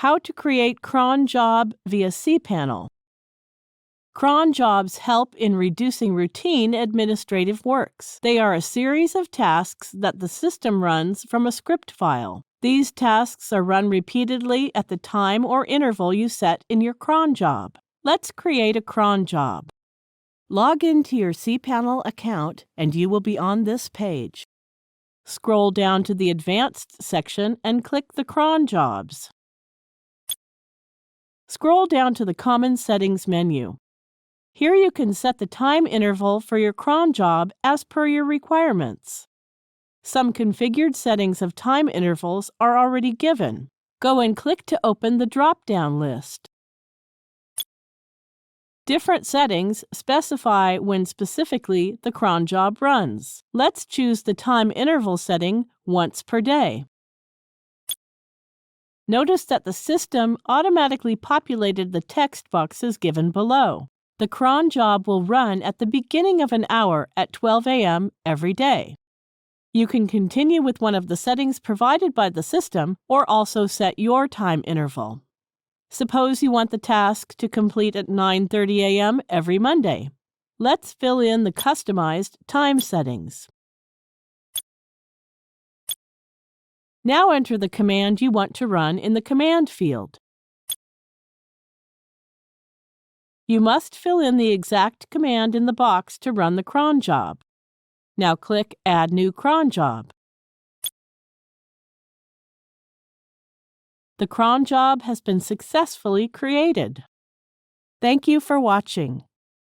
How to create Cronjob via cPanel. Cronjobs help in reducing routine administrative works. They are a series of tasks that the system runs from a script file. These tasks are run repeatedly at the time or interval you set in your Cronjob. Let's create a Cronjob. Log into your cPanel account and you will be on this page. Scroll down to the Advanced section and click the Cronjobs. Scroll down to the Common Settings menu. Here you can set the time interval for your Cronjob as per your requirements. Some configured settings of time intervals are already given. Go and click to open the drop-down list. Different settings specify when specifically the Cronjob runs. Let's choose the time interval setting once per day. Notice that the system automatically populated the text boxes given below. The Cronjob will run at the beginning of an hour at 12 a.m. every day. You can continue with one of the settings provided by the system or also set your time interval. Suppose you want the task to complete at 9:30 a.m. every Monday. Let's fill in the customized time settings. Now enter the command you want to run in the command field. You must fill in the exact command in the box to run the Cronjob. Now click Add New Cronjob. The Cronjob has been successfully created. Thank you for watching.